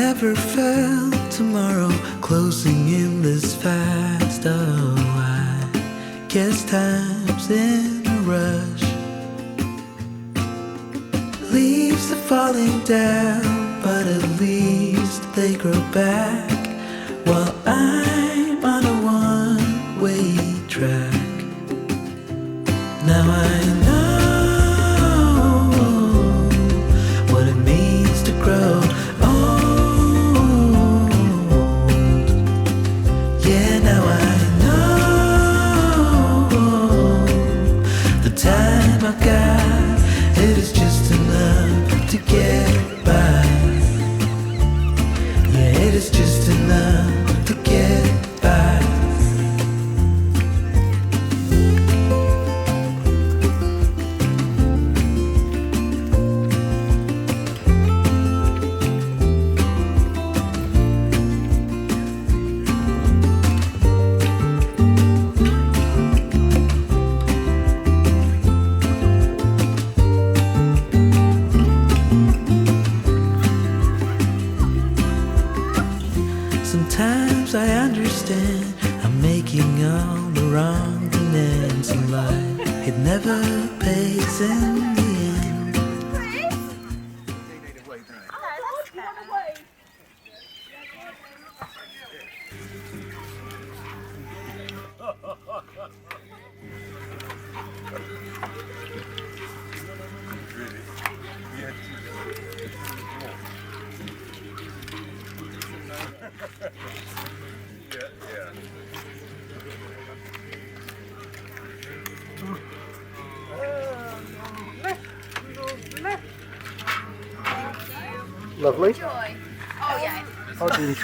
never felt tomorrow closing in this fast. Oh, I guess time's in a rush. Leaves are falling down, but at least they grow back, while I'm on a one-way track. Now I know what it means to grow old. Yeah, now I know the time I've got, it is just enough to get by. Yeah, it is just enough to get by. Sometimes I understand I'm making all the wrong demands in life. It never pays in the end. Lovely. Joy. Oh yeah. Oh, Great.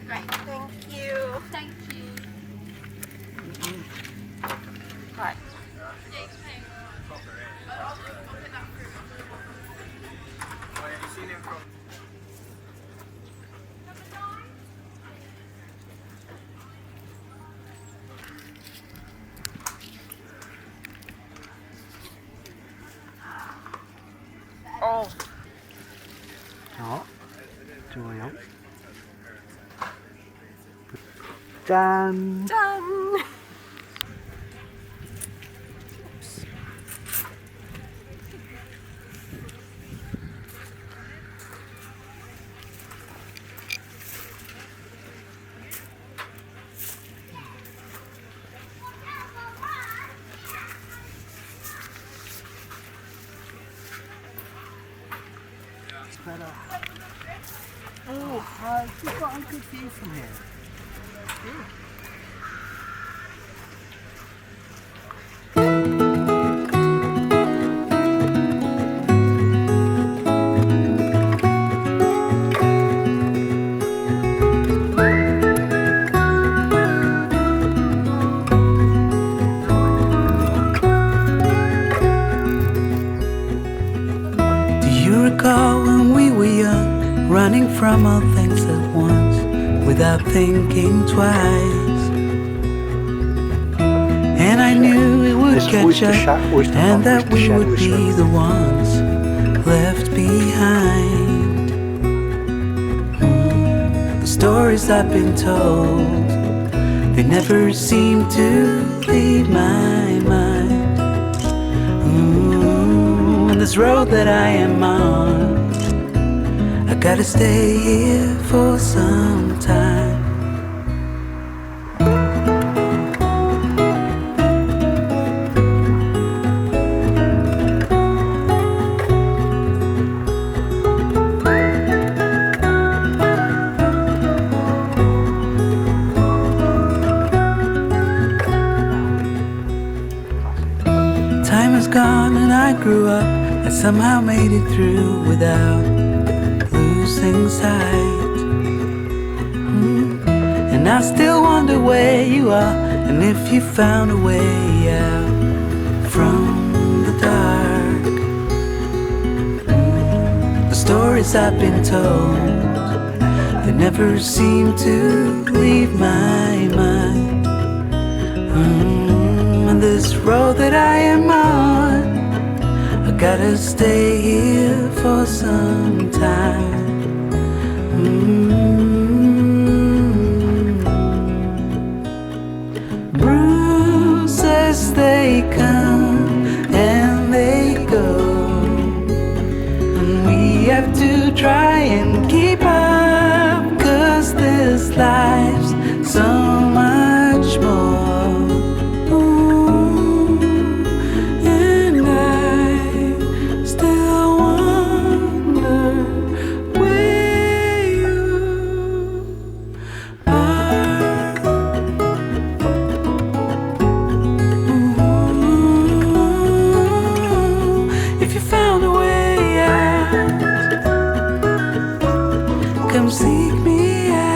Thank you. Thank you. Right. Oh. 좋아요. 짠. 짠. Oh, you've got a good view from here. Do you recall when we were young, running from all things at once, without thinking twice? And I knew it would This catch Oyster up, Shack, Oyster and Farm, that Oyster we Shed, would Oyster be Roll. the ones left behind. The stories I've been told, they never seem to leave my mind. And this road that I am on, I gotta stay here for some time. Time has gone and I grew up. I somehow made it through without losing sight. And I still wonder where you are, and if you found a way out from the dark. The stories I've been told, they never seem to leave my mind. And this road that I am on, I gotta stay here for some time. life's so much more. Ooh, and I still wonder where you are. Ooh, if you found a way out, come seek me out.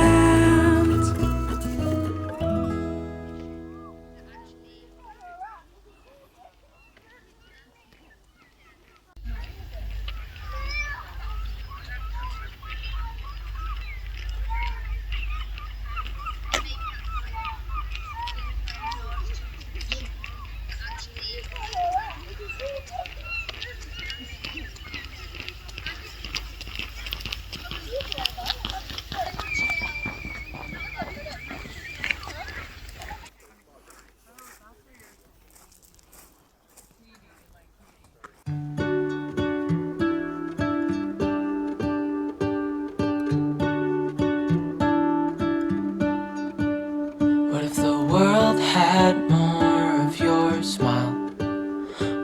What if the world had more of your smile?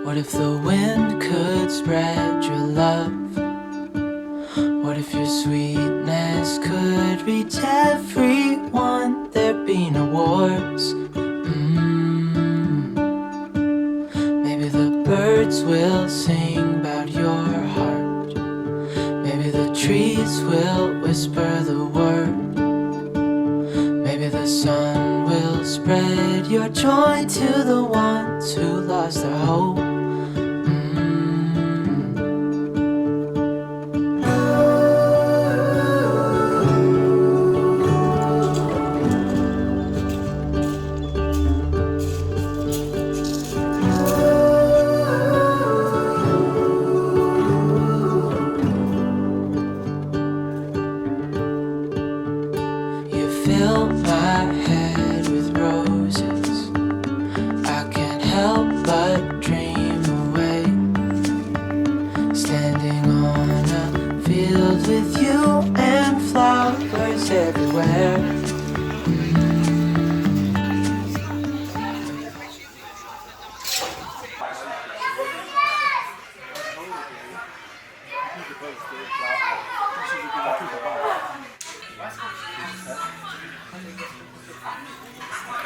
What if the wind could spread your love? What if your sweetness could reach everyone? There'd be no wars. Maybe the birds will sing about your heart. Maybe the trees will whisper the word. Maybe the sun will spread your joy to the ones who lost their hope. You fill my head with roses. I can't help but dream away. Standing on a field with you and flowers everywhere.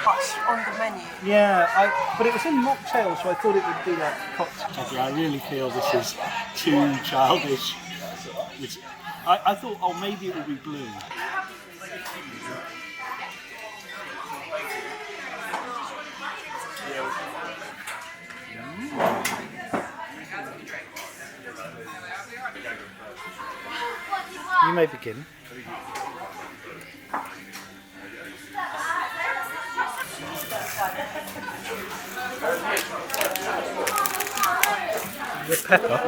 What's on the menu? Yeah, but it was in mocktail, so I thought it would be like cocktail. I really feel this is too childish. I thought, oh, maybe it would be blue. You may begin. With pepper.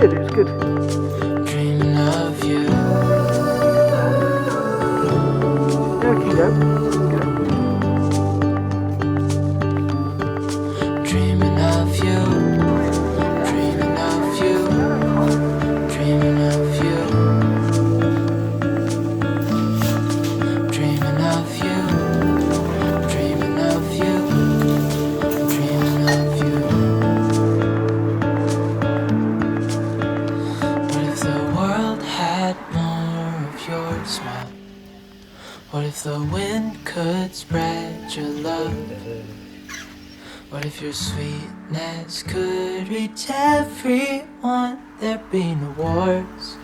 It was good. Dreaming of you. Okay, go. Dreaming of you. Dreaming of you. Dreaming of you. Dreaming of you. Dreaming of you. Dreaming of you. What if the world had more of your smile? What if the wind could spread your love? What if your sweetness could reach everyone? There'd be no wars.